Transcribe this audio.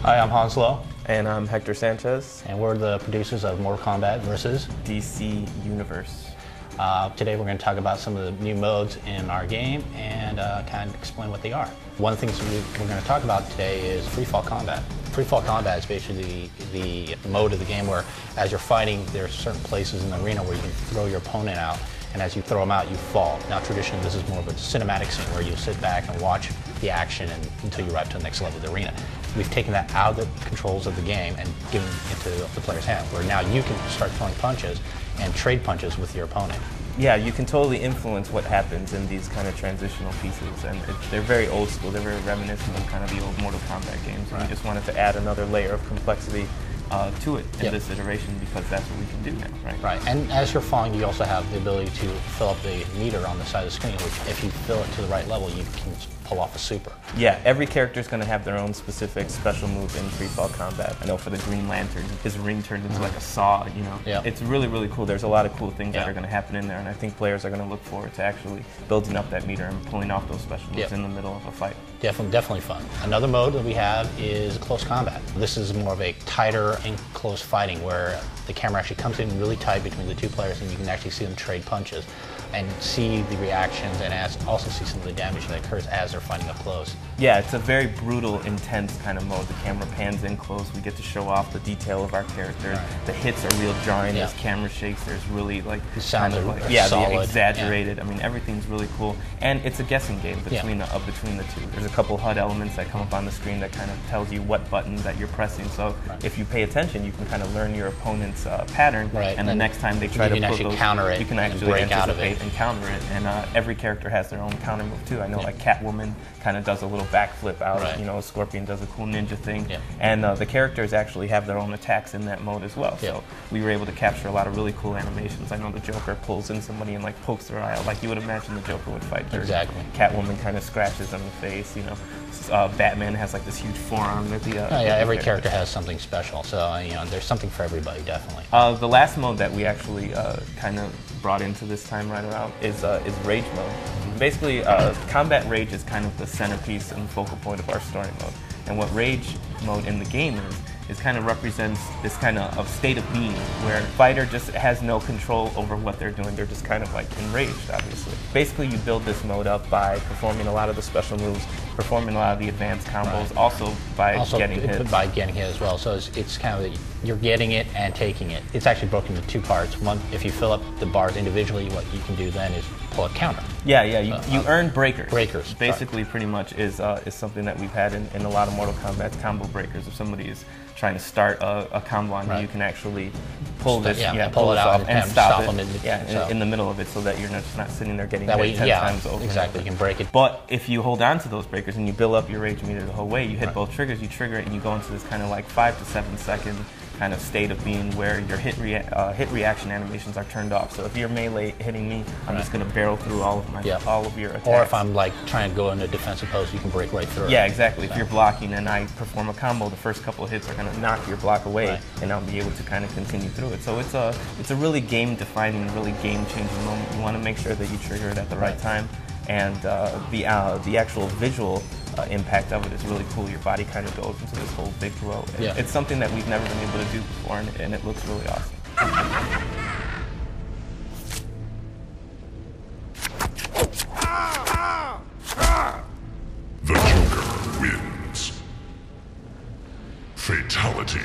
Hi, I'm Hanslo, And I'm Hector Sanchez. and we're the producers of Mortal Kombat versus. DC Universe. Today we're going to talk about some of the new modes in our game and kind of explain what they are. One of the things we're going to talk about today is freefall combat. Freefall combat is basically the mode of the game where as you're fighting, there are certain places in the arena where you can throw your opponent out, and as you throw them out, you fall. Now traditionally this is more of a cinematic scene where you sit back and watch the action until you arrive to the next level of the arena. We've taken that out of the controls of the game and given it into the player's hand, where now you can start throwing punches and trade punches with your opponent. Yeah, you can totally influence what happens in these kind of transitional pieces, and they're very old school. They're very reminiscent of kind of the old Mortal Kombat games. And we just wanted to add another layer of complexity to it in this iteration because that's what we can do now, right? Right, and as you're falling, you also have the ability to fill up the meter on the side of the screen, which if you fill it to the right level, you can pull off a super. Yeah, every character is going to have their own specific special move in freefall combat. I know for the Green Lantern, his ring turned into like a saw, you know. Yeah. It's really, really cool. There's a lot of cool things that are going to happen in there, and I think players are going to look forward to actually building up that meter and pulling off those special moves in the middle of a fight. Definitely fun. Another mode that we have is close combat. This is more of a tighter and close fighting where the camera actually comes in really tight between the two players and you can actually see them trade punches and see the reactions and also see some of the damage that occurs as they're fighting up close. Yeah, it's a very brutal, intense kind of mode. The camera pans in close. We get to show off the detail of our characters. Right. The hits are real jarring. There's camera shakes. There's really like the sound kind of like solid. The exaggerated. I mean, everything's really cool, and it's a guessing game between the two. There's a couple HUD elements that come up on the screen that kind of tells you what button that you're pressing. So if you pay attention, you can kind of learn your opponent's pattern, and the next time they try to put those, counter it, you can actually break out of it and counter it. And every character has their own counter move too. I know like Catwoman kind of does a little backflip out. You know, Scorpion does a cool ninja thing. And the characters actually have their own attacks in that mode as well. So we were able to capture a lot of really cool animations. I know the Joker pulls in somebody and like pokes their eye out, like you would imagine the Joker would fight. Exactly. Catwoman kind of scratches on the face. You know, Batman has like this huge forearm that the every character has something special. So you know, there's something for everybody, definitely. The last mode that we actually kind of brought into this time right around is Rage mode. Basically, Combat Rage is kind of the centerpiece and focal point of our story mode. And what Rage mode in the game is kind of represents this kind of state of being where the fighter just has no control over what they're doing. They're just kind of like enraged, obviously. Basically, you build this mode up by performing a lot of the special moves, performing a lot of the advanced combos, also getting hit. By getting hit as well. So it's kind of you're getting it and taking it. It's actually broken into two parts. One, if you fill up the bars individually, what you can do then is pull a counter. Yeah, you earn breakers. Breakers. Basically, pretty much is something that we've had in a lot of Mortal Kombat, combo breakers. If somebody is trying to start a combo on you, you can actually pull this, pull it out and stop it in the middle of it so that you're just not sitting there getting hit 10 times over. Exactly, you can break it. But if you hold on to those breakers and you build up your rage meter the whole way, you hit both triggers, you trigger it, and you go into this kind of like 5 to 7 second kind of state of being where your hit reaction animations are turned off. So if you're melee hitting me, I'm just going to barrel through all of your attacks. Or if I'm like trying to go into a defensive pose, you can break right through it. Yeah, exactly. If you're blocking and I perform a combo, the first couple of hits are going to knock your block away, and I'll be able to kind of continue through it. So it's a really game-defining, really game-changing moment. You want to make sure that you trigger it at the right time, and the actual visual impact of it is really cool. Your body kind of goes into this whole big glow. It's something that we've never been able to do before, and it looks really awesome. The Joker wins. Fatality.